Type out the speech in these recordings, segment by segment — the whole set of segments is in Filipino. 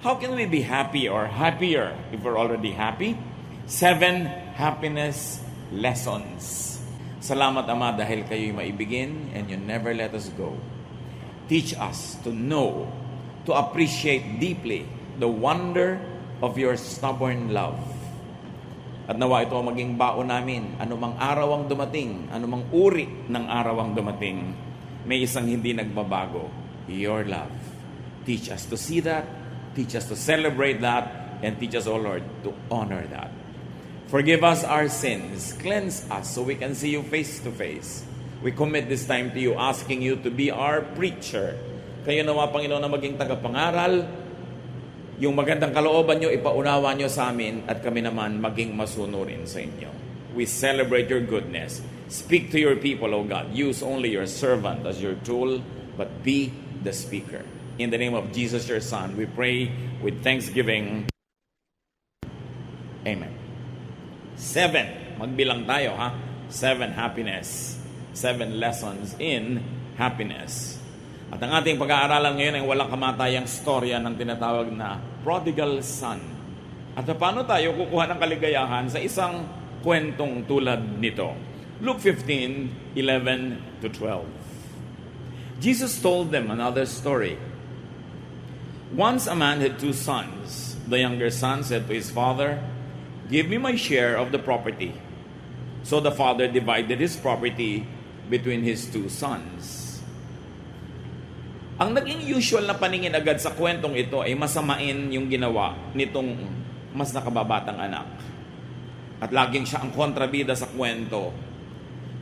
How can we be happy or happier if we're already happy? 7 happiness lessons. Salamat, Ama, dahil kayo'y maibigin and you never let us go. Teach us to know, to appreciate deeply the wonder of your stubborn love. At nawa ito ang maging baon namin, anumang araw ang dumating, anumang uri ng araw ang dumating, may isang hindi nagbabago, your love. Teach us to see that, teach us to celebrate that, and teach us, O Lord, to honor that. Forgive us our sins, cleanse us so we can see you face to face. We commit this time to you, asking you to be our preacher. Kayo nawa, Panginoon, na maging tagapangaral. Yung magandang kalooban nyo, ipaunawa nyo sa amin at kami naman maging masunurin sa inyo. We celebrate your goodness. Speak to your people, O God. Use only your servant as your tool, but be the speaker. In the name of Jesus, your Son, we pray with thanksgiving. Amen. 7. Magbilang tayo, ha? 7 happiness. 7 lessons in happiness. At ang ating pag-aaralan ngayon ay walang kamatayang storya ng tinatawag na prodigal son. At paano tayo kukuha ng kaligayahan sa isang kwentong tulad nito? Luke 15:11-12. Jesus told them another story. Once a man had 2 sons. The younger son said to his father, "Give me my share of the property." So the father divided his property between his 2 sons. Ang naging usual na paningin agad sa kwentong ito ay masamain yung ginawa nitong mas nakababatang anak. At laging siya ang kontrabida sa kwento.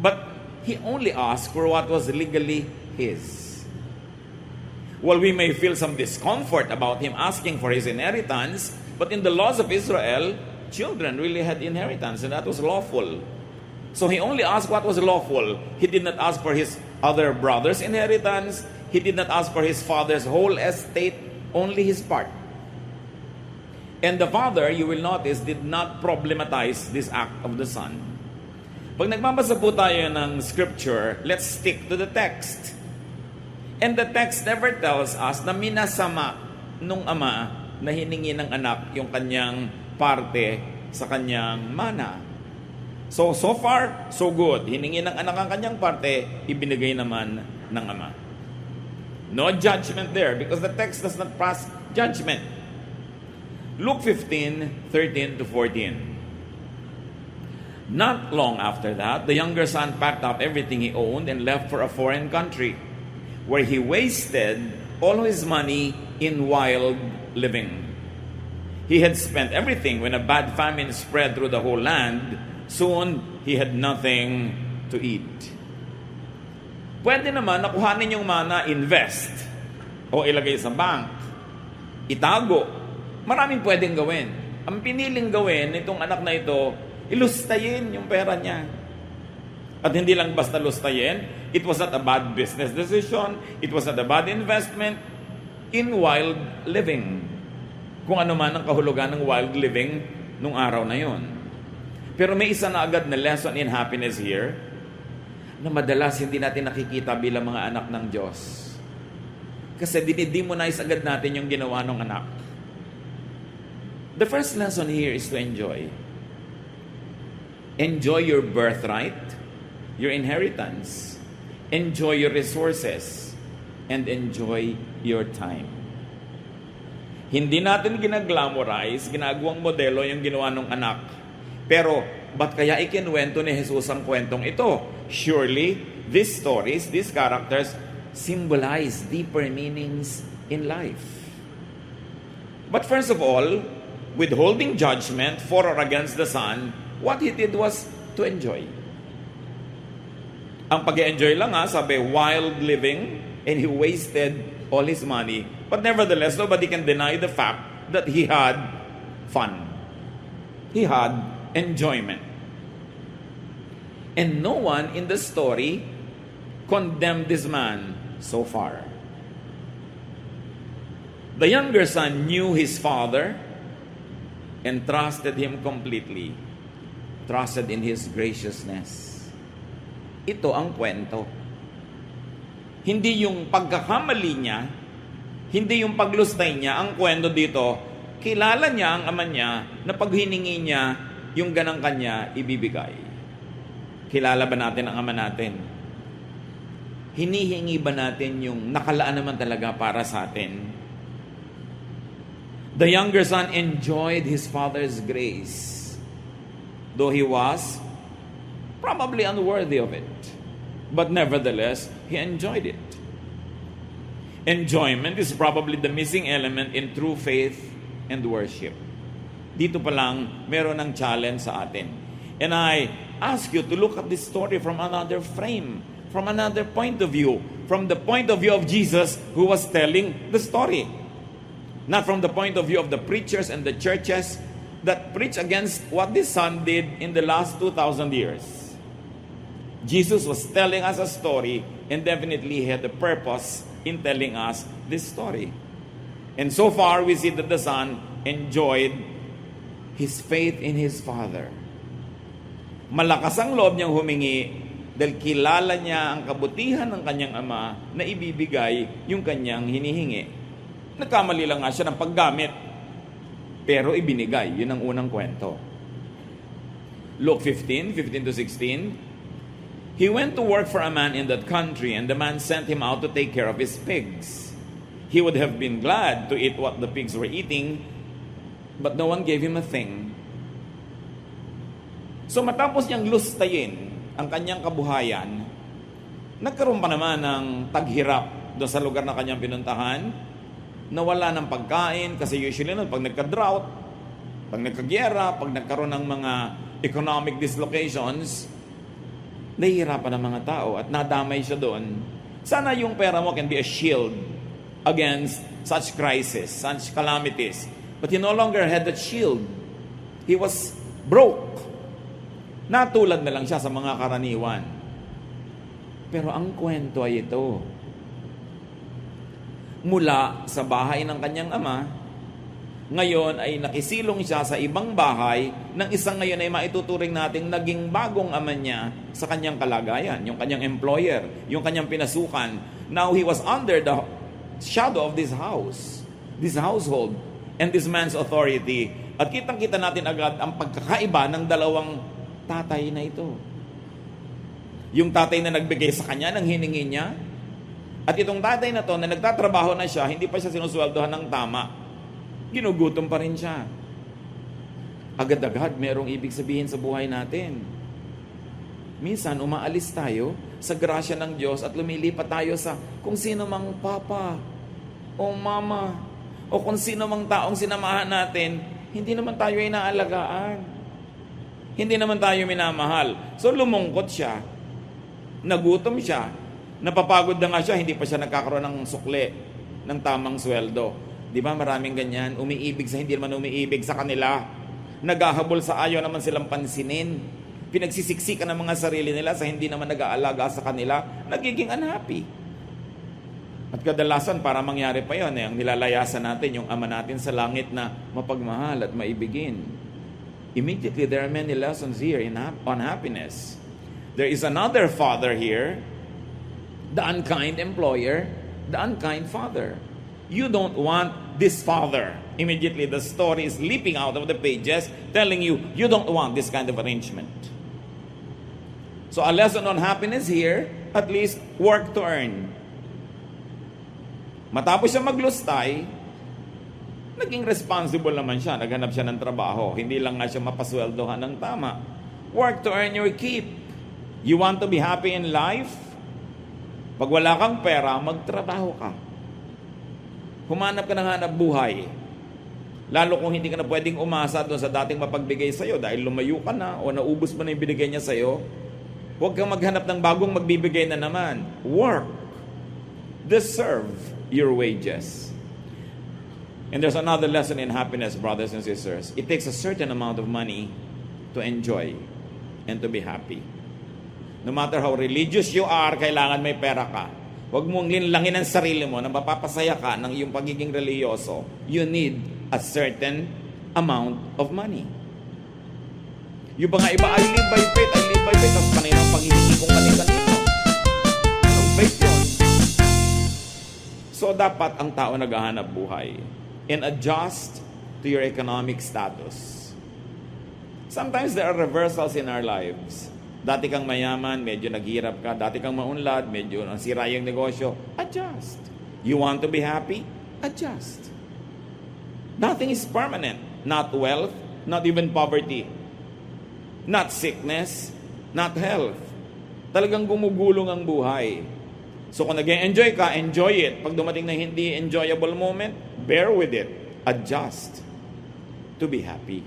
But he only asked for what was legally his. Well, we may feel some discomfort about him asking for his inheritance, but in the laws of Israel, children really had inheritance, and that was lawful. So he only asked what was lawful. He did not ask for his other brother's inheritance. He did not ask for his father's whole estate, only his part. And the father, you will notice, did not problematize this act of the son. Pag nagbabasa po tayo ng scripture, let's stick to the text. And the text never tells us na minasama nung ama na hiningi ng anak yung kanyang parte sa kanyang mana. So far, so good. Hiningi ng anak ang kanyang parte, ibinigay naman ng ama. No judgment there because the text does not pass judgment. Luke 15:13-14. Not long after that, the younger son packed up everything he owned and left for a foreign country, where he wasted all his money in wild living. He had spent everything when a bad famine spread through the whole land. Soon, he had nothing to eat. Pwede naman na kuhanin yung mana, invest, o ilagay sa bank, itago. Maraming pwedeng gawin. Ang piniling gawin nitong anak na ito, ilustayin yung pera niya. At hindi lang basta lustayin, it was not a bad business decision, it was not a bad investment in wild living. Kung ano man ang kahulugan ng wild living nung araw na yon. Pero may isa na agad na lesson in happiness here, na madalas hindi natin nakikita bilang mga anak ng Diyos. Kasi dinidemonize agad natin yung ginawa ng anak. The first lesson here is to enjoy. Enjoy your birthright, your inheritance. Enjoy your resources, and enjoy your time. Hindi natin ginaglamorize, ginagawang modelo yung ginawa ng anak. Pero, ba't kaya ikinwento ni Jesus ang kwentong ito? Surely, these stories, these characters, symbolize deeper meanings in life. But first of all, withholding judgment for or against the son, what he did was to enjoy. Ang pag-enjoy lang sabi, wild living, and he wasted all his money. But nevertheless, nobody can deny the fact that he had fun. He had enjoyment. And no one in the story condemned this man so far. The younger son knew his father and trusted him completely. Trusted in his graciousness. Ito ang kwento. Hindi yung pagkakamali niya Hindi yung paglustay niya. Ang kwento dito, kilala niya ang ama niya na pag hiningi niya, yung ganang kanya, ibibigay. Kilala ba natin ang ama natin? Hinihingi ba natin yung nakalaan naman talaga para sa atin? The younger son enjoyed his father's grace, though he was probably unworthy of it. But nevertheless, he enjoyed it. Enjoyment is probably the missing element in true faith and worship. Dito pa lang, meron ng challenge sa atin. And I ask you to look at this story from another frame, from another point of view, from the point of view of Jesus who was telling the story. Not from the point of view of the preachers and the churches that preach against what this son did in the last 2,000 years. Jesus was telling us a story and definitely he had a purpose in telling us this story. And so far, we see that the son enjoyed his faith in his father. Malakas ang loob niyang humingi dahil kilala niya ang kabutihan ng kanyang ama na ibibigay yung kanyang hinihingi. Nagkamali lang nga siya ng paggamit, pero ibinigay. Yun ang unang kwento. Luke 15 to 16. He went to work for a man in that country, and the man sent him out to take care of his pigs. He would have been glad to eat what the pigs were eating, but no one gave him a thing. So matapos niyang lustayin ang kanyang kabuhayan, nagkaroon pa naman ng taghirap doon sa lugar na kanyang pinuntahan, nawala ng pagkain, kasi usually nun, pag nagka-drought, pag nagka-gyera, pag nagkaroon ng mga economic dislocations, nahihirapan ng mga tao at nadamay siya doon. Sana yung pera mo can be a shield against such crisis, such calamities. But he no longer had that shield. He was broke. Natulad na lang siya sa mga karaniwan. Pero ang kwento ay ito. Mula sa bahay ng kanyang ama, ngayon ay nakisilong siya sa ibang bahay ng isang ngayon ay maituturing nating naging bagong ama niya sa kanyang kalagayan, yung kanyang employer, yung kanyang pinasukan. Now he was under the shadow of this house, this household, and this man's authority. At kitang-kita natin agad ang pagkakaiba ng dalawang tatay na ito. Yung tatay na nagbigay sa kanya ng hiningi niya, at itong tatay na to na nagtatrabaho na siya, hindi pa siya sinusweldohan ng tama. Ginugutom pa rin siya. Agad-agad merong ibig sabihin sa buhay natin. Minsan umaalis tayo sa grasya ng Diyos at lumilipat tayo sa kung sino mang papa o mama o kung sino mang taong sinamahan natin, hindi naman tayo ay naalagaan. Hindi naman tayo minamahal. So lumungkot siya, nagutom siya, napapagod na nga siya, hindi pa siya nagkakaroon ng sukle, ng tamang sweldo. Di ba maraming ganyan? Umiibig sa hindi naman umiibig sa kanila. Naghahabol sa ayaw naman silang pansinin. Pinagsisiksikan ng mga sarili nila sa hindi naman nag-aalaga sa kanila. Nagiging unhappy. At kadalasan para mangyari pa yun, ang nilalayasan natin yung ama natin sa langit na mapagmahal at maibigin. Immediately, there are many lessons here on happiness. There is another father here, the unkind employer, the unkind father. You don't want this father. Immediately, the story is leaping out of the pages, telling you, you don't want this kind of arrangement. So a lesson on happiness here, at least work to earn. Matapos siya maglustay, naging responsible naman siya. Naghanap siya ng trabaho. Hindi lang nga siya mapasweldohan ng tama. Work to earn your keep. You want to be happy in life? Pag wala kang pera, magtrabaho ka. Humanap ka ng hanap buhay. Lalo kung hindi ka na pwedeng umasa doon sa dating mapagbigay sa'yo dahil lumayo ka na o naubos mo na yung binigay niya sa'yo, huwag kang maghanap ng bagong magbibigay na naman. Work. Deserve your wages. And there's another lesson in happiness, brothers and sisters. It takes a certain amount of money to enjoy and to be happy. No matter how religious you are, kailangan may pera ka. Huwag mong linlangin ang sarili mo na mapapasaya ka ng iyong pagiging religyoso. You need a certain amount of money. Yung mga iba, I live by faith. Tapos panay ng panghihingi kong kanina. Ang faith yun. So dapat ang tao naghahanap buhay and adjust to your economic status. Sometimes there are reversals in our lives. Dati kang mayaman, medyo naghirap ka. Dati kang maunlad, medyo nasira yung negosyo. Adjust. You want to be happy? Adjust. Nothing is permanent. Not wealth, not even poverty. Not sickness, not health. Talagang gumugulong ang buhay. So kung nag-enjoy ka, enjoy it. Pag dumating na hindi enjoyable moment, bear with it. Adjust to be happy.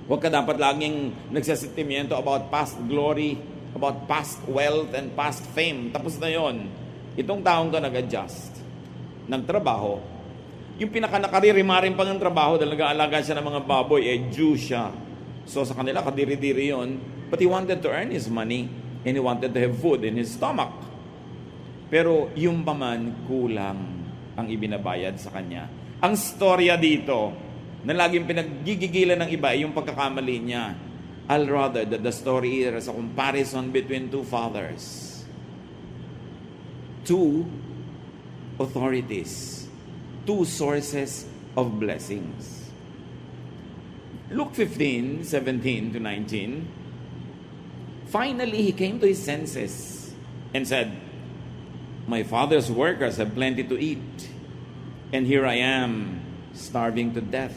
Huwag ka dapat laging nagsasentimiento about past glory, about past wealth and past fame. Tapos na yon. Itong taong to nag-adjust. Nagtrabaho. Yung pinaka-nakaririmarin pa ng trabaho dahil nag-aalaga siya ng mga baboy, Jew siya. So sa kanila, kadiri-diri yon. But he wanted to earn his money and he wanted to have food in his stomach. Pero yung paman, kulang ang ibinabayad sa kanya. Ang storya dito, na laging pinaggigigilan ng iba ay yung pagkakamali niya. I'll rather that the story is a comparison between two fathers. Two authorities. Two sources of blessings. Luke 15:17 to 19. Finally, he came to his senses and said, "My father's workers have plenty to eat, and here I am, starving to death.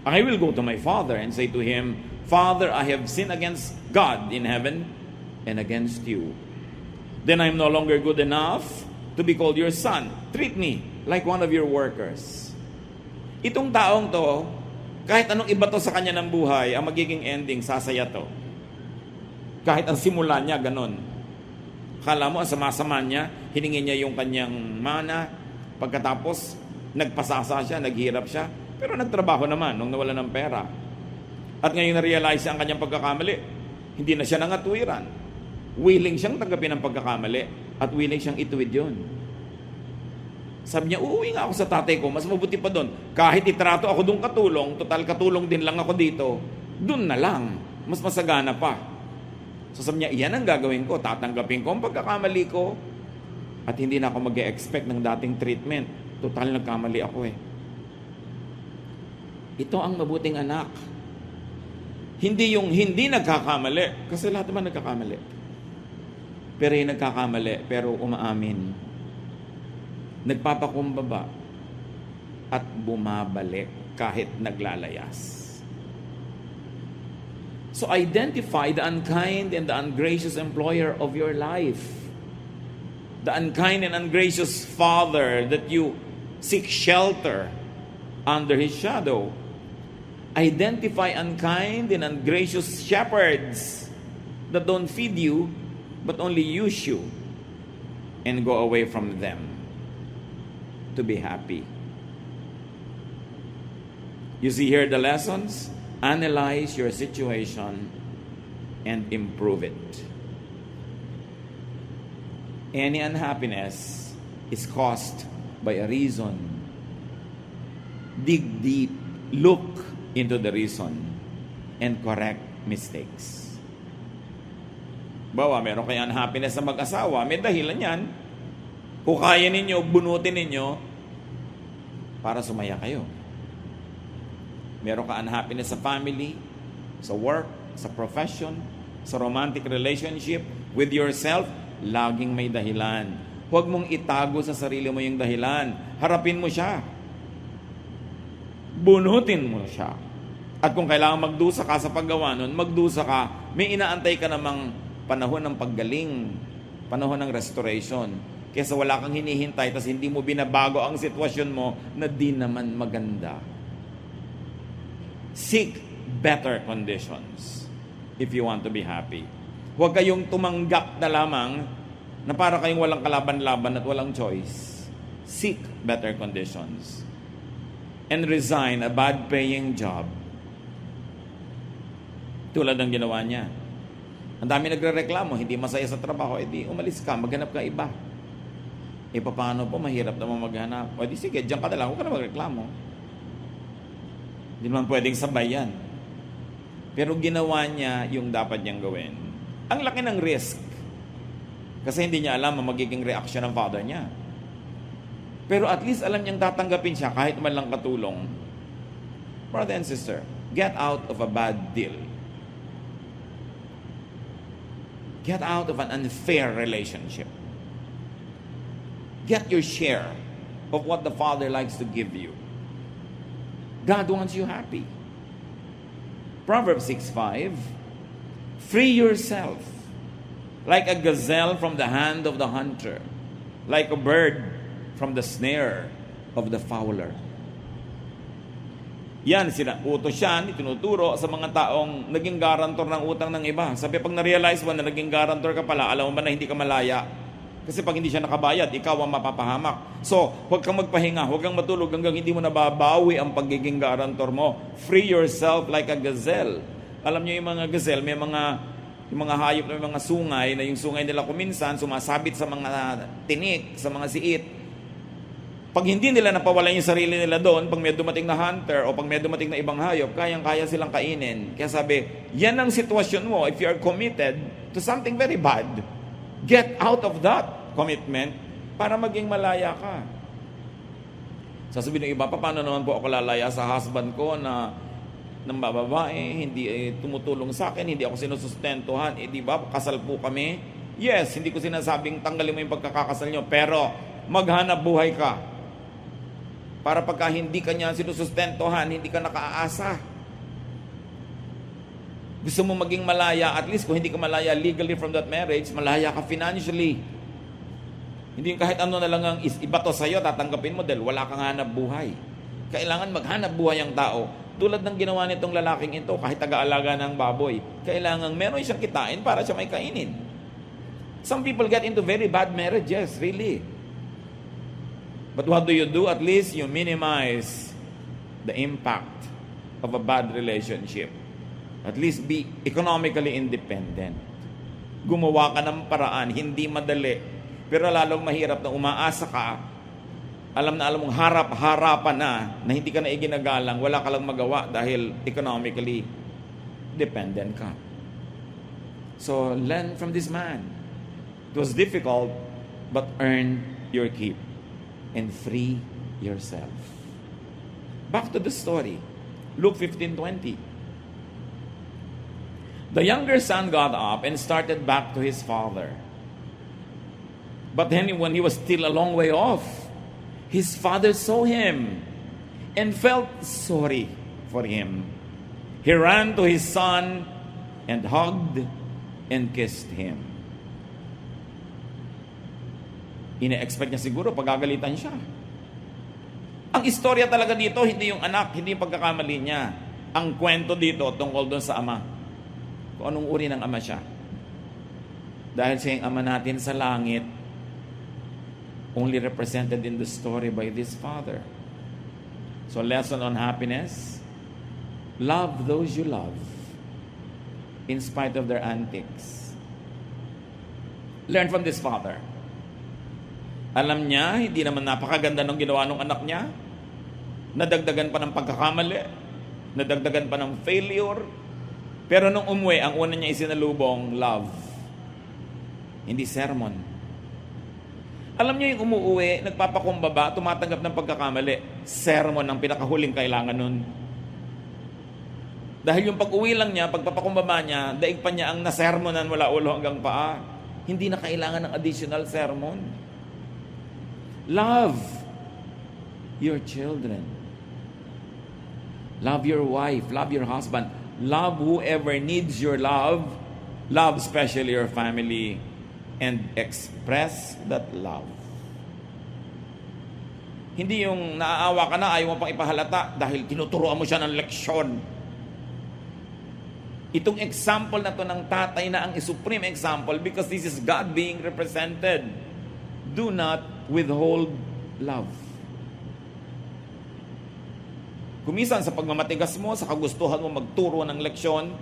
I will go to my father and say to him, Father, I have sinned against God in heaven and against you. Then I am no longer good enough to be called your son. Treat me like one of your workers." Itong taong to, kahit anong iba to sa kanya ng buhay, ang magiging ending, sasaya to. Kahit ang simula niya, ganon. Kala mo, ang sama-sama niya, hiningi niya yung kanyang mana, pagkatapos, nagpasasa siya, naghirap siya, pero nagtrabaho naman nung nawala ng pera. At ngayon na-realize ang kanyang pagkakamali. Hindi na siya nangatwiran. Willing siyang tanggapin ang pagkakamali at willing siyang ituwid yun. Sabi niya, uuwi nga ako sa tatay ko, mas mabuti pa doon. Kahit itrato ako doon katulong, total katulong din lang ako dito, doon na lang. Mas masagana pa. So sabi niya, iyan ang gagawin ko. Tatanggapin ko ang pagkakamali ko at hindi na ako mag-e-expect ng dating treatment. Total nagkamali ako eh. Ito ang mabuting anak. Hindi yung hindi nagkakamali. Kasi lahat naman nagkakamali. Pero yung nagkakamali, pero umaamin. Nagpapakumbaba. At bumabalik kahit naglalayas. So identify the unkind and the ungracious employer of your life. The unkind and ungracious father that you seek shelter under his shadow. Identify unkind and ungracious shepherds that don't feed you but only use you and go away from them to be happy. You see here the lessons? Analyze your situation and improve it. Any unhappiness is caused by a reason. Dig deep, look into the reason, and correct mistakes. Bawa, meron kayong unhappiness sa mag-asawa, may dahilan yan. Hukayin ninyo, bunutin ninyo, para sumaya kayo. Meron ka unhappiness sa family, sa work, sa profession, sa romantic relationship, with yourself, laging may dahilan. Huwag mong itago sa sarili mo yung dahilan. Harapin mo siya. Bunutin mo siya. At kung kailangan magdusa ka sa paggawa nun, magdusa ka. May inaantay ka namang panahon ng paggaling, panahon ng restoration. Kesa wala kang hinihintay, tas hindi mo binabago ang sitwasyon mo na di naman maganda. Seek better conditions if you want to be happy. Huwag kayong tumanggap na lamang na para kayong walang kalaban-laban at walang choice. Seek better conditions. And resign a bad-paying job. Tulad ng ginawa niya. Ang dami nagre-reklamo, hindi masaya sa trabaho, edi umalis ka, maghanap ka iba. E paano po, mahirap naman maghanap. O di sige, diyan ka na lang, huwag ka na magreklamo. Hindi naman pwedeng sabay yan. Pero ginawa niya yung dapat niyang gawin. Ang laki ng risk. Kasi hindi niya alam ang magiging reaction ng father niya. Pero at least alam niyang tatanggapin siya kahit man lang katulong. Brother and sister, get out of a bad deal. Get out of an unfair relationship. Get your share of what the Father likes to give you. God wants you happy. Proverbs 6:5, free yourself like a gazelle from the hand of the hunter, like a bird from the snare of the fowler. Yan, utos yan, itinuturo sa mga taong naging garantor ng utang ng iba. Sabi, pag na-realize mo na naging garantor ka pala, alam mo ba na hindi ka malaya? Kasi pag hindi siya nakabayad, ikaw ang mapapahamak. So, huwag kang magpahinga, huwag kang matulog hanggang hindi mo nababawi ang pagiging garantor mo. Free yourself like a gazelle. Alam niyo yung mga gazelle, may yung mga hayop na may mga sungay, na yung sungay nila kuminsan, sumasabit sa mga tinik, sa mga siit. Pag hindi nila napawalan yung sarili nila doon, pag may dumating na hunter o pag may dumating na ibang hayop, kayang-kaya silang kainin. Kaya sabi, yan ang sitwasyon mo if you are committed to something very bad. Get out of that commitment para maging malaya ka. Sasabihin ng iba, paano naman po ako lalaya sa husband ko na ng babae, hindi tumutulong sa akin, hindi ako sinusustentuhan, di ba, kasal po kami. Yes, hindi ko sinasabing tanggalin mo yung pagkakasal nyo, pero maghanap buhay ka. Para pagka hindi ka niya sinusustentuhan, hindi ka nakaaasa. Gusto mo maging malaya, at least kung hindi ka malaya legally from that marriage, malaya ka financially. Hindi kahit ano na lang ang ibato sa'yo, tatanggapin mo dahil wala kang hanap buhay. Kailangan maghanap buhay ang tao. Tulad ng ginawa nitong lalaking ito, kahit taga-alaga ng baboy, kailangan meron siyang kitain para siya may kainin. Some people get into very bad marriages, really. But what do? At least you minimize the impact of a bad relationship. At least be economically independent. Gumawa ka ng paraan, hindi madali. Pero lalong mahirap na umaasa ka, alam mong harap-harapan na hindi ka na iginagalang, wala ka lang magawa dahil economically dependent ka. So, learn from this man. It was difficult, but earn your keep and free yourself. Back to the story. Luke 15:20. The younger son got up and started back to his father. But then when he was still a long way off, his father saw him and felt sorry for him. He ran to his son and hugged and kissed him. Ine-expect niya siguro pagagalitan siya. Ang istorya talaga dito, hindi yung anak, hindi yung pagkakamali niya. Ang kwento dito tungkol doon sa ama. Kung anong uri ng ama siya. Dahil siya yung ama natin sa langit, only represented in the story by this father. So, lesson on happiness: love those you love in spite of their antics. Learn from this father. Alam niya, hindi naman napakaganda ng ginawa ng anak niya. Nadagdagan pa ng pagkakamali. Nadagdagan pa ng failure. Pero nung umuwi, ang una niya isinalubong, love. Hindi sermon. Alam niyo yung umuwi, nagpapakumbaba, tumatanggap ng pagkakamali. Sermon ang pinakahuling kailangan nun. Dahil yung pag-uwi lang niya, pagpapakumbaba niya, daig pa niya ang nasermonan mula ulo hanggang paa. Hindi na kailangan ng additional sermon. Love your children. Love your wife. Love your husband. Love whoever needs your love. Love especially your family. And express that love. Hindi yung naaawa ka na, ayaw mo pang ipahalata dahil tinuturuan mo siya ng leksyon. Itong example na to ng tatay na ang supreme example, because this is God being represented. Do not withhold love. Kumisan sa pagmamatigas mo, sa kagustuhan mo magturo ng leksyon,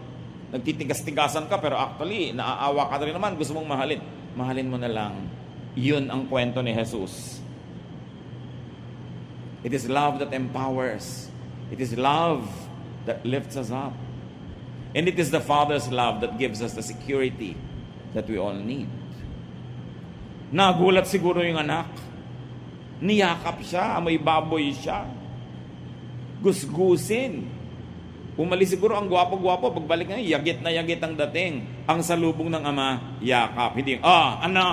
nagtitigas-tigasan ka, pero actually, naaawa ka rin naman, gusto mong mahalin. Mahalin mo na lang. Yun ang kwento ni Jesus. It is love that empowers. It is love that lifts us up. And it is the Father's love that gives us the security that we all need. Nagulat siguro yung anak. Niyakap siya, amoy baboy siya. Gusgusin. Umalis siguro ang gwapo-gwapo, pagbalik na, yagit na yagit ang dating. Ang salubong ng ama, yakap. Hindi, ano?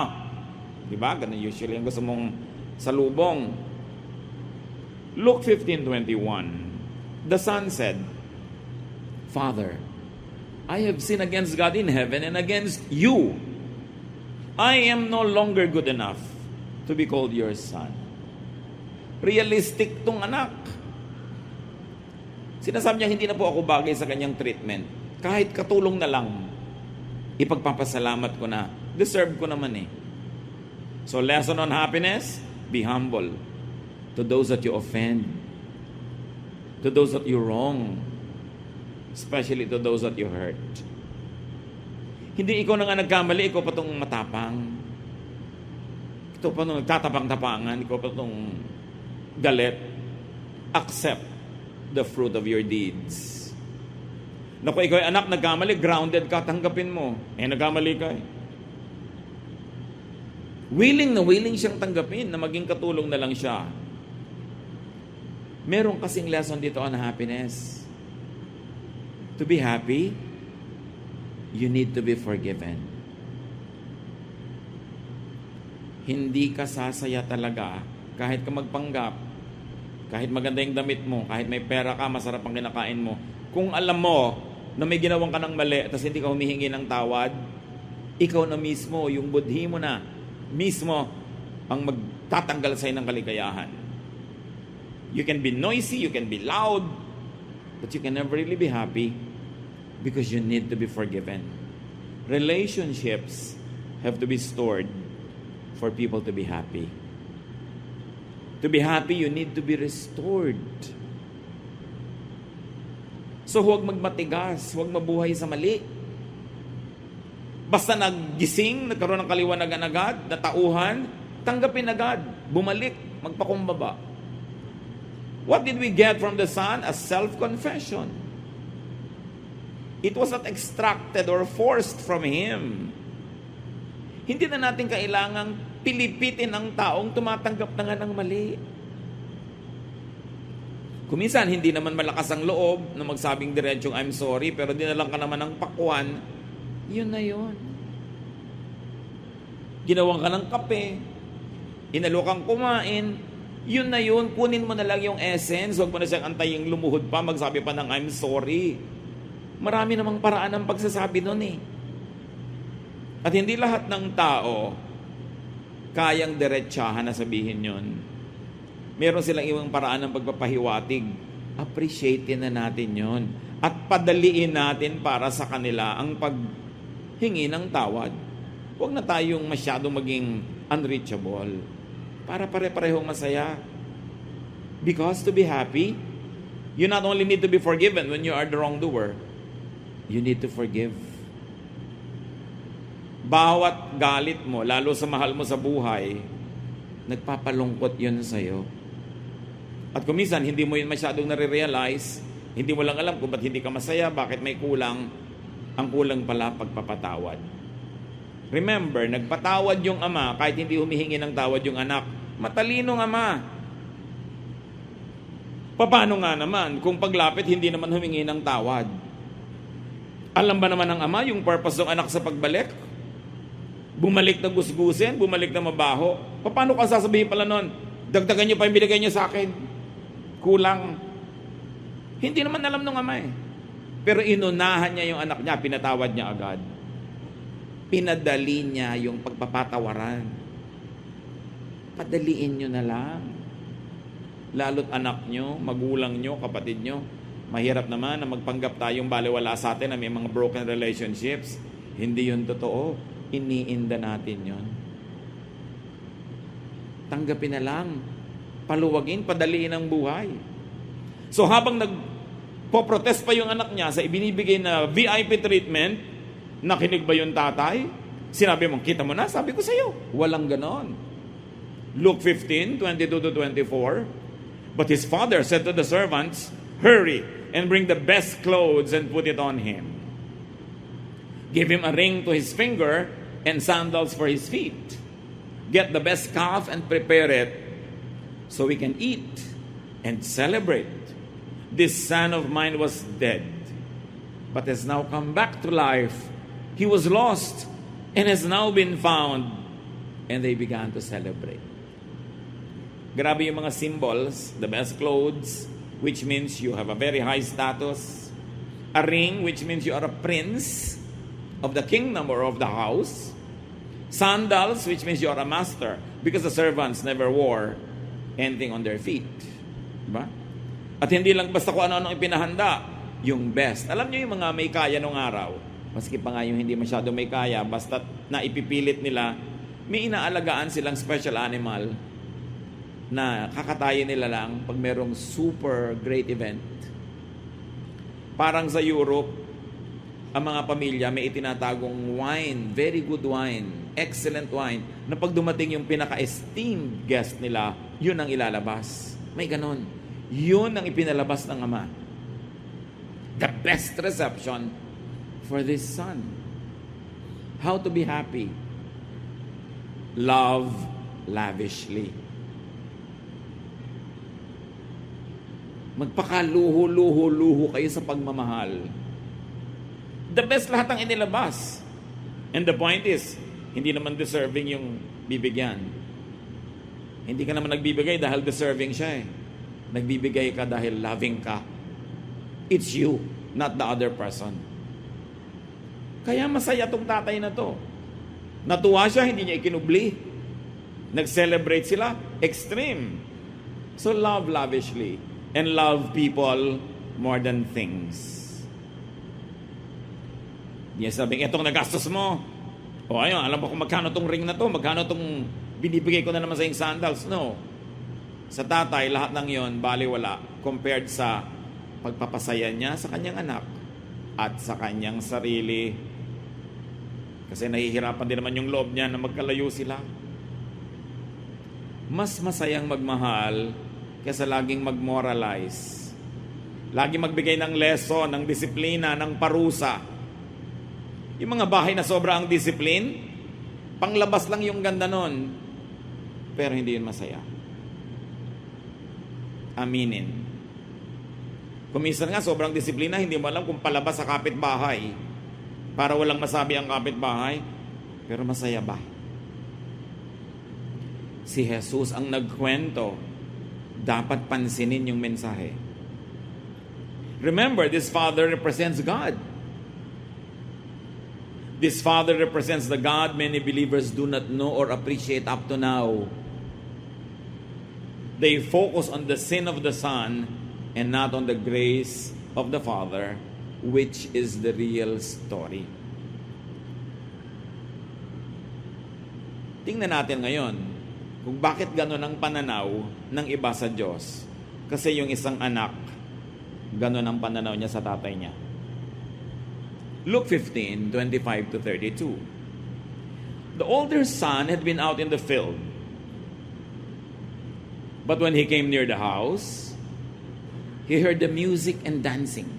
Diba? Ganun usually ang gusto mong salubong. Luke 15:21. The son said, Father, I have sinned against God in heaven and against you. I am no longer good enough to be called your son. Realistic tong anak. Sinasabi niya, hindi na po ako bagay sa kanyang treatment. Kahit katulong na lang, ipagpapasalamat ko na. Deserve ko naman eh. So lesson on happiness, be humble to those that you offend, to those that you wrong, especially to those that you hurt. Hindi ikaw na nga nagkamali, ikaw pa itong matapang. Ito pa itong nagtatapang-tapangan, ikaw pa itong galit. Accept the fruit of your deeds. Naku, ikaw ay anak, nagkamali, grounded ka, tanggapin mo. Nagkamali ka eh. Willing na willing siyang tanggapin na maging katulong na lang siya. Meron kasing lesson dito on happiness. To be happy, you need to be forgiven. Hindi ka sasaya talaga kahit ka magpanggap, kahit maganda yung damit mo, kahit may pera ka, masarap ang kinakain mo. Kung alam mo na may ginawang ka ng mali, tapos hindi ka humihingi ng tawad, ikaw na mismo, yung budhi mo na, mismo ang magtatanggal sa'yo ng kaligayahan. You can be noisy, you can be loud, but you can never really be happy because you need to be forgiven. Relationships have to be stored for people to be happy. To be happy, you need to be restored. So huwag magmatigas, huwag mabuhay sa mali. Basta naggising, nagkaroon ng kaliwanagan agad, natauhan, tanggapin agad, bumalik, magpakumbaba. What did we get from the Son? A self-confession. It was not extracted or forced from Him. Hindi na natin kailangang pilipitin ang taong tumatanggap na nga ng mali. Kuminsan, hindi naman malakas ang loob na magsabing diretsong I'm sorry, pero dinalang ka naman ng pakwan, yun na yun. Ginawang ka ng kape, inalo kang kumain, yun na yun, kunin mo na lang yung essence, huwag mo na siyang antaying lumuhod pa, magsabi pa ng I'm sorry. Marami namang paraan ng pagsasabi nun eh. At hindi lahat ng tao kayang diretsahan na sabihin yun. Meron silang ibang paraan ng pagpapahiwatig. Appreciatein na natin yun. At padaliin natin para sa kanila ang paghingi ng tawad. Huwag na tayong masyadong maging unreachable. Para pare-parehong masaya. Because to be happy, you not only need to be forgiven when you are the wrongdoer, you need to forgive. Bawat galit mo, lalo sa mahal mo sa buhay, nagpapalungkot yun sa'yo. At kung minsan, hindi mo yun masyadong nare-realize, hindi mo lang alam kung ba't hindi ka masaya, bakit may kulang, ang kulang pala pagpapatawad. Remember, nagpatawad yung ama, kahit hindi humihingi ng tawad yung anak. Matalinong ama. Paano nga naman, kung paglapit, hindi naman humingi ng tawad? Alam ba naman ng ama yung purpose ng anak sa pagbalik? Bumalik na gusgusin, bumalik na mabaho. Paano ka sasabihin pala nun? Dagdagan niyo pa yung binigay niyo sa akin. Kulang. Hindi naman alam ng ama eh. Pero inunahan niya yung anak niya, pinatawad niya agad. Pinadali niya yung pagpapatawaran. Padaliin niyo na lang. Lalo't anak niyo, magulang niyo, kapatid niyo. Mahirap naman na magpanggap tayong baliwala sa atin na may mga broken relationships. Hindi yun totoo. Iniinda natin yon. Tanggapin na lang. Paluwagin, padaliin ang buhay. So habang nagpo-protest pa yung anak niya sa ibinibigay na VIP treatment, nakinig ba yung tatay? Sinabi mo, kita mo na, sabi ko sa'yo. Walang ganon. Luke 15:22-24. But his father said to the servants, hurry and bring the best clothes and put it on him. Give him a ring to his finger and sandals for his feet. Get the best calf and prepare it so we can eat and celebrate. This son of mine was dead, but has now come back to life. He was lost and has now been found. And they began to celebrate. Grabe yung mga symbols, the best clothes, which means you have a very high status. A ring, which means you are a prince of the kingdom or of the house. Sandals, which means you are a master, because the servants never wore anything on their feet. Diba? At hindi lang basta kung ano-ano ipinahanda, yung best. Alam niyo yung mga may kaya nung araw, maski pa nga yung hindi masyado may kaya, basta na ipipilit nila, may inaalagaan silang special animal na kakatayin nila lang pag merong super great event. Parang sa Europe, ang mga pamilya may itinatagong wine, very good wine, excellent wine, na pag dumating yung pinaka-esteemed guest nila, yun ang ilalabas. May ganon. Yun ang ipinalabas ng ama. The best reception for this son. How to be happy. Love lavishly. Magpakaluho-luho-luho kayo sa pagmamahal. The best lahat ang inilabas. And the point is, hindi naman deserving yung bibigyan. Hindi ka naman nagbibigay dahil deserving siya eh. Nagbibigay ka dahil loving ka. It's you, not the other person. Kaya masaya tong tatay na to. Natuwa siya, hindi niya ikinubli. Nag-celebrate sila, extreme. So love lavishly and love people more than things. Hindi sabing, etong nagastos mo. O ayun, alam mo kung magkano tong ring na to, magkano tong binibigay ko na naman sa yung sandals. No. Sa tatay, lahat ng yon baliwala compared sa pagpapasaya niya sa kanyang anak at sa kanyang sarili. Kasi nahihirapan din naman yung loob niya na magkalayo sila. Mas masayang magmahal kaysa laging mag-moralize. Laging magbigay ng lesson, ng disiplina, ng parusa. Yung mga bahay na sobra ang discipline, panglabas lang yung ganda nun, pero hindi yun masaya. Aminin. Kuminsan nga, sobrang disiplina, hindi mo alam kung palabas sa kapitbahay para walang masabi ang kapitbahay, pero masaya ba? Si Jesus ang nagkwento, dapat pansinin yung mensahe. Remember, this father represents God. This father represents the God many believers do not know or appreciate up to now. They focus on the sin of the son and not on the grace of the father, which is the real story. Tingnan natin ngayon kung bakit gano'n ang pananaw ng iba sa Diyos. Kasi yung isang anak, gano'n ang pananaw niya sa tatay niya. Luke 15:25 to 32. The older son had been out in the field. But when he came near the house, he heard the music and dancing.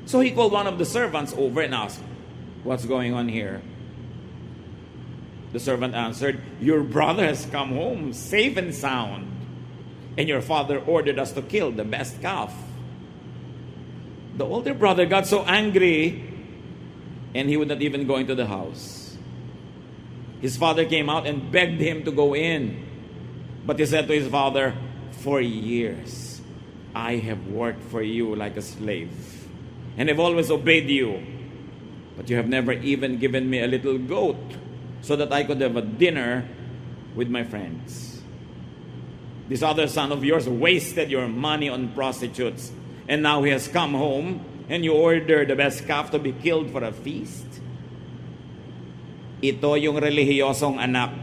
So he called one of the servants over and asked, "What's going on here?" The servant answered, "Your brother has come home safe and sound, and your father ordered us to kill the best calf." The older brother got so angry, and he would not even go into the house. His father came out and begged him to go in. But he said to his father, "For years, I have worked for you like a slave, and have always obeyed you. But you have never even given me a little goat, so that I could have a dinner with my friends. This other son of yours wasted your money on prostitutes, and now he has come home, and you order the best calf to be killed for a feast." Ito yung relihiyosong anak.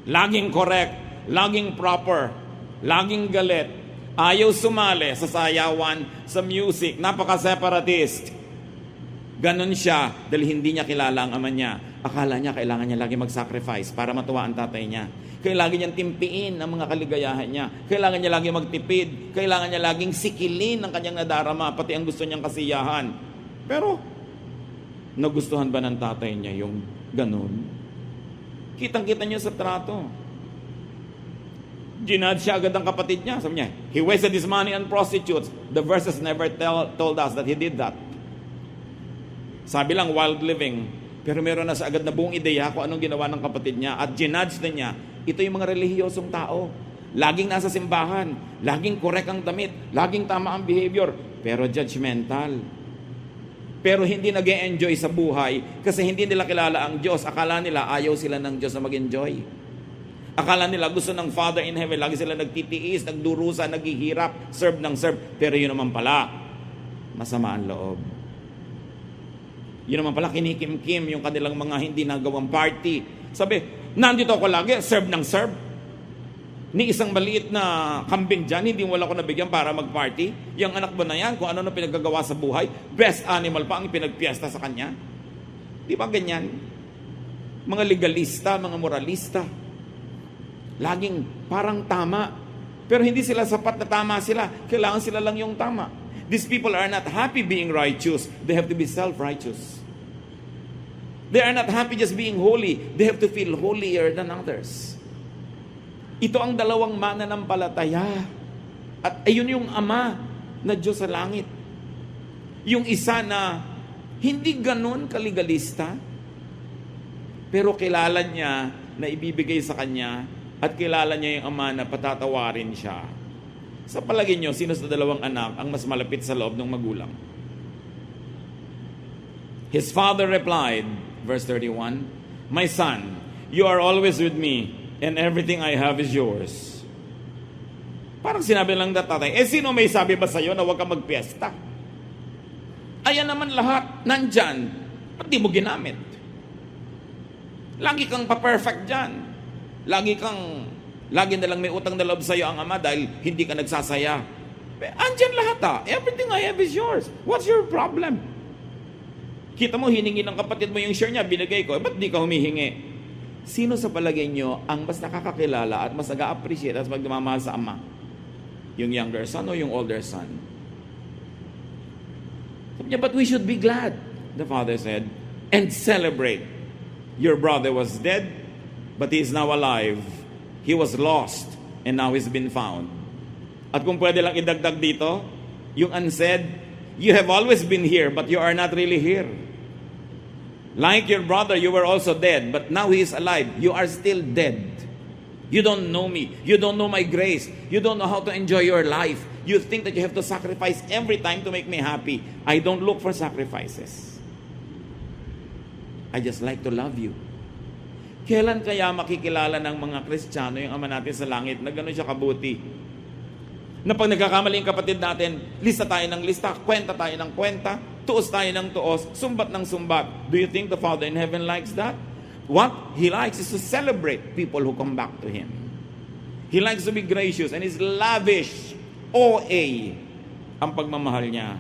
Laging correct, laging proper, laging galit, ayaw sumali sa sayawan, sa music, napaka-separatist. Ganon siya dahil hindi niya kilala ang ama niya. Akala niya kailangan niya lagi mag-sacrifice para matuwa ang tatay niya. Kailangan niyang timpiin ang mga kaligayahan niya. Kailangan niya lagi magtipid. Kailangan niya laging sikilin ang kanyang nadarama, pati ang gusto niyang kasiyahan. Pero, nagustuhan ba ng tatay niya yung ganon? Kitang-kita niyo sa trato. Ginad siya agad ang kapatid niya. Sabi niya, he wasted his money on prostitutes. The verses never told us that he did that. Sabi lang, wild living. Pero meron na sa agad na buong ideya kung anong ginawa ng kapatid niya. At ginudge na niya, ito yung mga relihiyosong tao. Laging nasa simbahan, laging correct ang damit, laging tama ang behavior, pero judgmental. Pero hindi nag-e-enjoy sa buhay kasi hindi nila kilala ang Diyos. Akala nila ayaw sila ng Diyos na mag-enjoy. Akala nila gusto ng Father in Heaven. Lagi sila nagtitiis, nagdurusa, naghihirap, serve ng serve. Pero yun naman pala, masama ang loob. Yun naman pala, kinikim-kim yung kanilang mga hindi nagawang party. Sabi, nandito ako lagi, serve ng serve. Ni isang maliit na kambing dyan, hindi wala ko nabigyan para mag-party. Yung anak mo na yan, kung ano na pinagagawa sa buhay, best animal pa ang pinagpiesta sa kanya. Di ba ganyan? Mga legalista, mga moralista. Laging parang tama. Pero hindi sila sapat na tama sila. Kailangan sila lang yung tama. These people are not happy being righteous. They have to be self-righteous. They are not happy just being holy. They have to feel holier than others. Ito ang dalawang mananampalataya. At ayun yung Ama na Diyos sa langit. Yung isa na hindi ganun kaligalista, pero kilala niya na ibibigay sa kanya at kilala niya yung Ama na patatawarin siya. Sa palagay niyo, sino sa dalawang anak ang mas malapit sa loob ng magulang? His father replied, verse 31, "My son, you are always with me, and everything I have is yours." Parang sinabi lang na tatay, sino may sabi ba sa'yo na huwag kang magpiesta? Ayan naman lahat, nandyan. Ba't di mo ginamit? Lagi kang pa-perfect dyan. Lagi na lang may utang na loob sa'yo ang Ama dahil hindi ka nagsasaya. Andyan lahat Everything I have is yours. What's your problem? Kita mo, hiningi ng kapatid mo yung share niya, binigay ko. Ba't di ka humihingi? Sino sa palagay nyo ang mas nakakakilala at mas nag-a-appreciate at magmamahal sa Ama? Yung younger son o yung older son? Sabi niya, but we should be glad, the father said, and celebrate. Your brother was dead, but he is now alive. He was lost, and now he's been found. At kung pwede lang idagdag dito, yung unsaid, you have always been here, but you are not really here. Like your brother, you were also dead, but now he is alive. You are still dead. You don't know me. You don't know my grace. You don't know how to enjoy your life. You think that you have to sacrifice every time to make me happy. I don't look for sacrifices. I just like to love you. Kailan kaya makikilala ng mga Kristiyano yung Ama natin sa langit na gano'n siya kabuti? Na pag nagkakamali yung kapatid natin, lista tayo ng lista, kwenta tayo ng kwenta, tuos tayo ng tuos, sumbat ng sumbat. Do you think the Father in heaven likes that? What He likes is to celebrate people who come back to Him. He likes to be gracious and is lavish, OA, ang pagmamahal niya.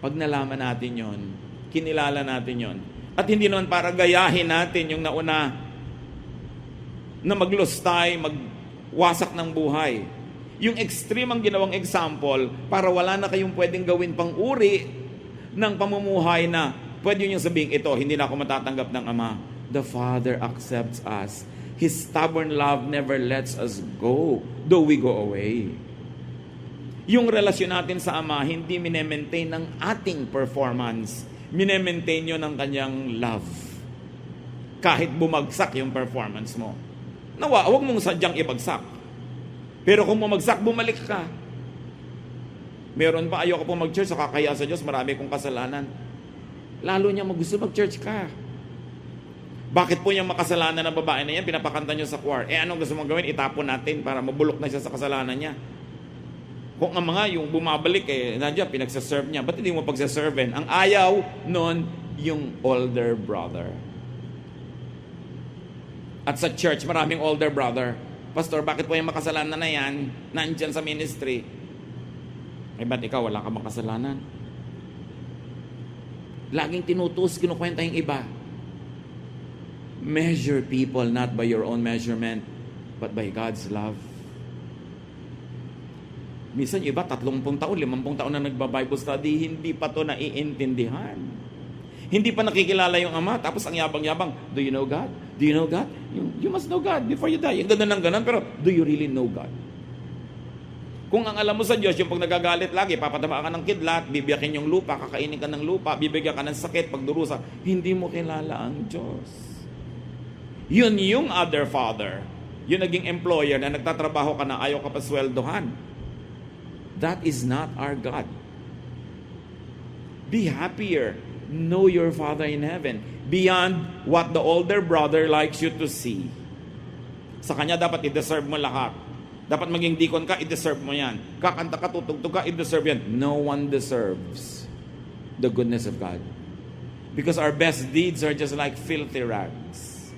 Pag nalaman natin yon, kinilala natin yon, at hindi naman para gayahin natin yung nauna na maglustay, magwasak ng buhay. Yung extreme ang ginawang example para wala na kayong pwedeng gawin pang uri ng pamumuhay na pwede nyo sabihin, ito, hindi na ako matatanggap ng Ama. The Father accepts us. His stubborn love never lets us go, though we go away. Yung relasyon natin sa Ama, hindi minemaintain ng ating performance. Minemaintain nyo ng kanyang love. Kahit bumagsak yung performance mo. Nawa, huwag mong sadyang ibagsak. Pero kung bumagsak, bumalik ka. Meron pa, ayoko po mag-church, sa kakaya sa Diyos, marami kong kasalanan. Lalo niya gusto mag-church ka. Bakit po yung makasalanan ng babae na yan, pinapakanta nyo sa choir? Anong gusto mong gawin? Itapon natin para mabulok na siya sa kasalanan niya. Kung ang mga yung bumabalik, nandiyan, pinagsaserve niya. Ba't hindi mo pagsaserven? Ang ayaw nun, yung older brother. At sa church, maraming older brother. Pastor, bakit po yung makasalanan na yan, nandiyan sa ministry? Ba't ikaw, wala ka makasalanan? Laging tinutus, kinukwenta yung iba. Measure people not by your own measurement, but by God's love. Minsan iba, 30 taon, 50 taon na nagba-Bible study, hindi pa to naiintindihan. Hindi pa nakikilala yung ama, tapos ang yabang-yabang, do you know God? Do you know God? You must know God before you die. Yung ganda ng ganon, pero do you really know God? Kung ang alam mo sa Diyos, yung pag nagagalit lagi, papatamaan ka ng kidlat, bibiyakin yung lupa, kakainin ka ng lupa, bibigyan ka ng sakit, pagdurusa, hindi mo kilala ang Diyos. Yun yung other father. Yung naging employer na nagtatrabaho ka na ayaw ka pa sweldohan. That is not our God. Be happier. Know your Father in heaven beyond what the older brother likes you to see. Sa kanya dapat i-deserve mo lahat. Dapat maging deacon ka, i-deserve mo yan. Kakanta ka, tutugtog ka, i-deserve yan. No one deserves the goodness of God. Because our best deeds are just like filthy rags.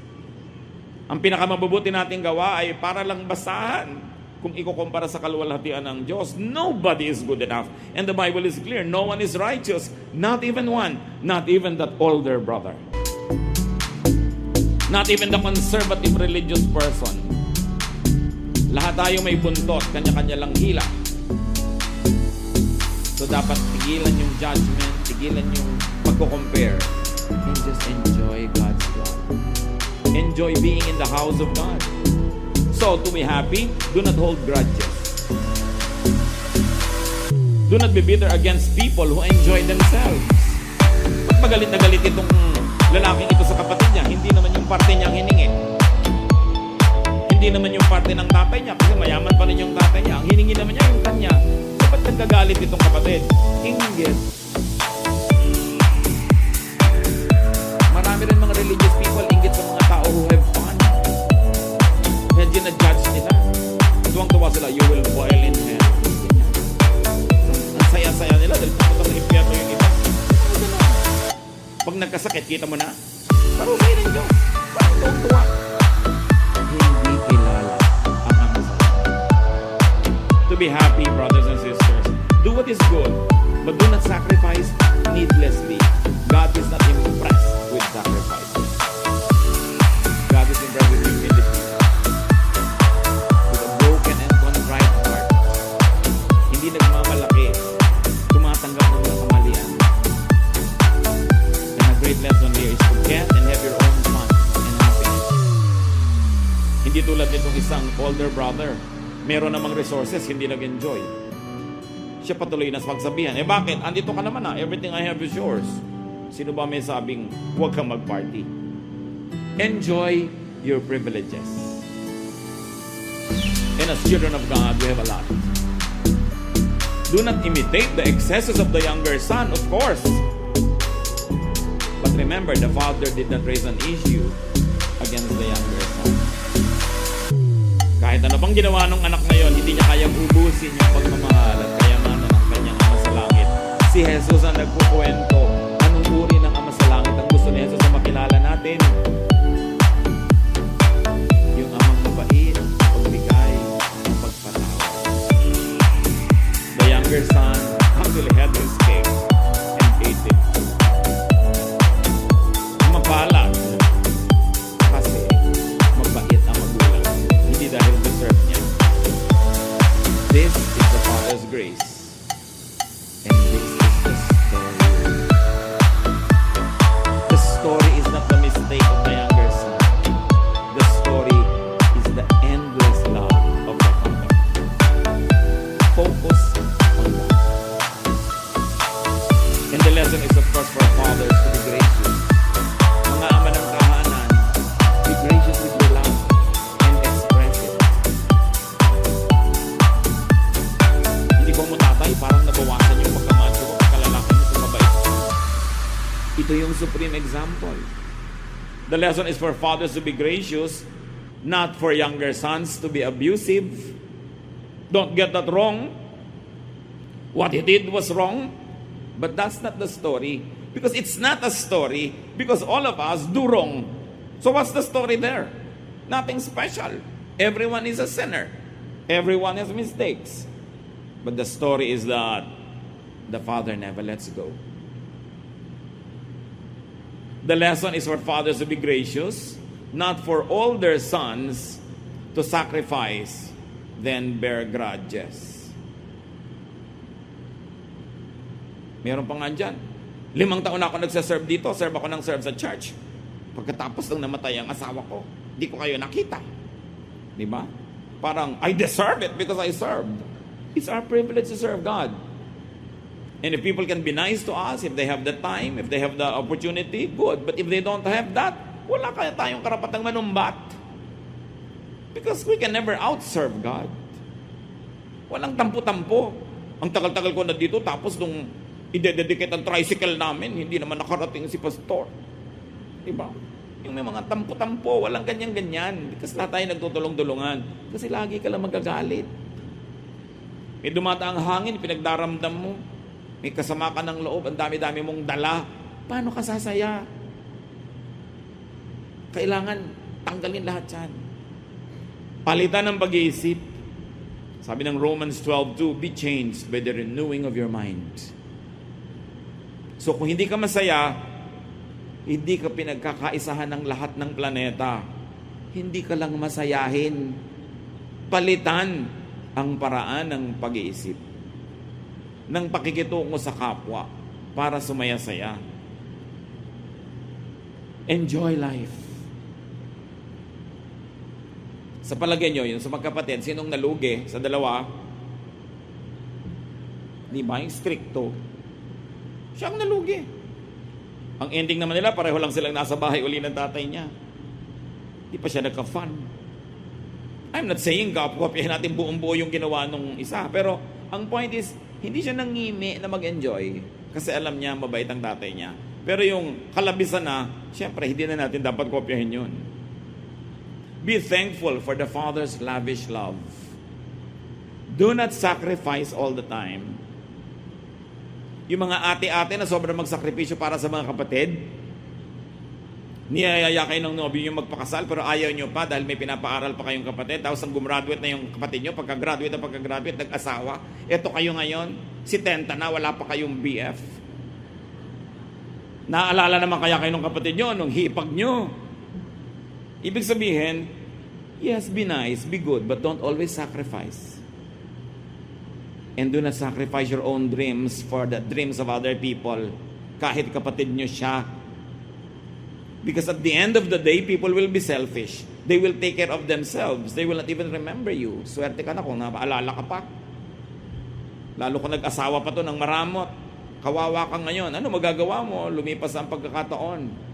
Ang pinakamabubuti nating gawa ay para lang basahan. Kung ikukumpara sa kaluwalhatian ng Diyos, nobody is good enough. And the Bible is clear, no one is righteous. Not even one. Not even that older brother. Not even the conservative religious person. Lahat tayo may buntot, kanya-kanya lang hila. So dapat tigilan yung judgment, tigilan yung pagko-compare, and just enjoy God's love. Enjoy being in the house of God. So, to be happy, do not hold grudges. Do not be bitter against people who enjoy themselves. Pag magalit na galit itong lalaking ito sa kapatid niya, hindi naman yung parte niyang hiningi. Hindi naman yung parte ng tatay niya, kasi mayaman pa rin yung tatay niya. Ang hiningi naman niya yung kanya. So, ba't nagkagalit itong kapatid? Inggit. Marami rin mga religious people inggit sa mga tao who have fun. Medyo na-judge nila. Tuwang-tuwa sila, you will boil in hell. Ang saya-saya nila dahil pupunta sa impyerno yung iba. Pag nagkasakit, kita mo na, parusay ng Diyos. Parang tuwang-tuwa. Hindi kilala ang amasal. To be happy, brothers and sisters, do what is good, but do not sacrifice needlessly. God is not impressed with sacrifices. God is impressed with humility. Hindi nagmamalaki, tumatanggap ng mga kamalian. And a great lesson here is to get and have your own fun and happiness. Hindi tulad nitong isang older brother, meron namang resources, hindi nag-enjoy. Siya patuloy na sa pagsabihan, bakit? Andito ka naman everything I have is yours. Sino ba may sabing, huwag kang mag-party? Enjoy your privileges. And as children of God, we have a lot. Do not imitate the excesses of the younger son, of course. But remember, the father did not raise an issue against the younger son. Kahit ano bang ginawa ng anak na yon, hindi niya kayang ubusin yung pagmamahal at kayamanan ng kanyang ama sa langit. Si Jesus ang nagkukwento. Anong uri ng ama sa langit ang gusto ni Jesus na makilala natin? Yung amang mabait, pagbigay, pagpatawa. The younger son actually had his cake and ate it. Mapalad kasi mabait ang magulang. Hindi dahil deserve niya. This is the Father's grace. And this is the story. The story is not the mistake of the younger son. The story is the endless love of the Father. Focus. And the lesson is of course for fathers to be gracious. Mga ama ng tahanan, be gracious with your love and express it. Hindi ko mo tatay, parang nabawasan yung pagkamacho ko, pagkalalaki mo kung mabait. Ito yung supreme example. The lesson is for fathers to be gracious, not for younger sons to be abusive. Don't get that wrong. What he did was wrong. But that's not the story. Because it's not a story. Because all of us do wrong. So what's the story there? Nothing special. Everyone is a sinner. Everyone has mistakes. But the story is that the Father never lets go. The lesson is for fathers to be gracious, not for older sons to sacrifice, then bear grudges. Meron pa nga dyan. 5 taon na ako nagsaserve dito, serve ako ng serve sa church. Pagkatapos nang namatay ang asawa ko, di ko kayo nakita. Di ba? Parang, I deserve it because I served. It's our privilege to serve God. And if people can be nice to us, if they have the time, if they have the opportunity, good. But if they don't have that, wala kaya tayong karapatang manumbat. Because we can never outserve God. Walang tampo-tampo. Ang tagal-tagal ko na dito, tapos nung ide-dedicate ang tricycle namin, hindi naman nakarating si pastor. Diba? Yung may mga tampo-tampo, walang ganyan-ganyan. Kasi lahat tayo nagtutulong-tulungan. Kasi lagi ka lang magagalit. May dumataang hangin, pinagdaramdam mo. May kasama ka ng loob, ang dami-dami mong dala. Paano ka sasaya? Kailangan tanggalin lahat yan. Palitan ng pag-iisip. Sabi ng Romans 12:2, be changed by the renewing of your mind. So kung hindi ka masaya, hindi ka pinagkakaisahan ng lahat ng planeta. Hindi ka lang masayahin. Palitan ang paraan ng pag-iisip, ng pakikitungo sa kapwa para sumaya-saya. Enjoy life. Sa palagay nyo, yun sa magkapatid, sinong nalugi sa dalawa? Di ba? Yung stricto. Siya ang nalugi. Ang ending naman nila, pareho lang silang nasa bahay uli ng tatay niya. Di pa siya nagka-fun. I'm not saying kopyahin natin buong-buo yung ginawa nung isa. Pero ang point is, hindi siya nangimi na mag-enjoy kasi alam niya mabait ang tatay niya. Pero yung kalabisan na, syempre, hindi na natin dapat kopyahin yun. Be thankful for the Father's lavish love. Do not sacrifice all the time. Yung mga ate-ate na sobrang magsakripisyo para sa mga kapatid, niyayaya kayo ng nobyo yung magpakasal pero ayaw nyo pa dahil may pinapaaral pa kayong kapatid. Tapos ang gumraduate na yung kapatid nyo, pagka-graduate nag-asawa. Eto kayo ngayon, si Tenta na, wala pa kayong BF. Naaalala naman kaya kayo ng kapatid nyo nung hipag nyo. Ibig sabihin, yes, be nice, be good, but don't always sacrifice. And do not sacrifice your own dreams for the dreams of other people. Kahit kapatid nyo siya. Because at the end of the day, people will be selfish. They will take care of themselves. They will not even remember you. Swerte ka na kung napaalala ka pa. Lalo kung nag-asawa pa to ng maramot. Kawawa ka ngayon. Ano magagawa mo? Lumipas ang pagkakataon.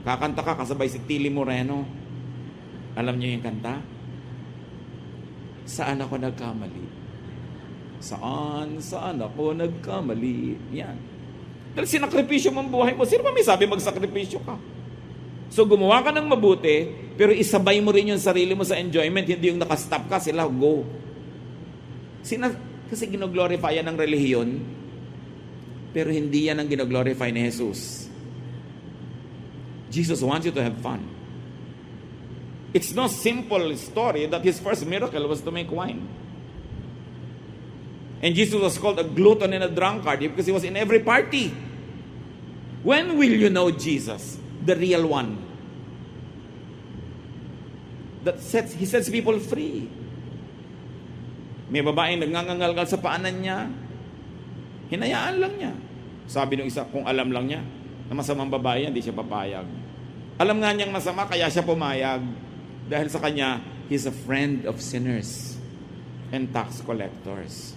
Kakanta ka kasabay si Tilly Moreno. Alam niyo yung kanta? Saan ako nagkamali? Saan ako nagkamali? Yan. Dahil sinakripisyo mo ang buhay mo. Sino ba may sabi magsakripisyo ka? So gumawa ka ng mabuti, pero isabay mo rin yung sarili mo sa enjoyment. Hindi yung nakastop ka, sila go. Kasi ginoglorify yan ng relihiyon, pero hindi yan ang ginoglorify ni Jesus. Jesus wants you to have fun. It's no simple story that his first miracle was to make wine. And Jesus was called a glutton and a drunkard because he was in every party. When will you know Jesus, the real one? He sets people free. May babaeng nagngangalgal sa paanan niya. Hinayaan lang niya. Sabi ng isa, kung alam lang niya na masamang babae, hindi siya papayag. Alam nga niyang masama, kaya siya pumayag. Dahil sa kanya, he's a friend of sinners and tax collectors.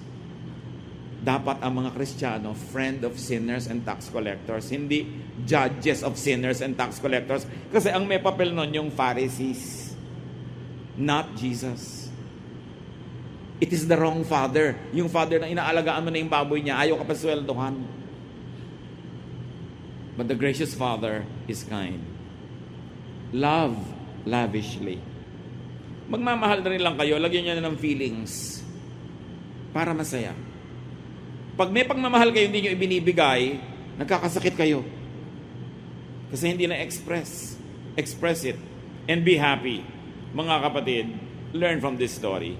Dapat ang mga Kristiyano, friend of sinners and tax collectors, hindi judges of sinners and tax collectors. Kasi ang may papel nun yung Pharisees, not Jesus. It is the wrong father. Yung father na inaalagaan mo na yung baboy niya, ayaw ka pa sweldohan. But the gracious Father is kind. Love lavishly. Magmamahal na rin lang kayo, lagyan niyo na ng feelings para masaya. Pag may pagmamahal kayo, hindi nyo ibinibigay, nagkakasakit kayo. Kasi hindi na-express. Express it. And be happy. Mga kapatid, learn from this story.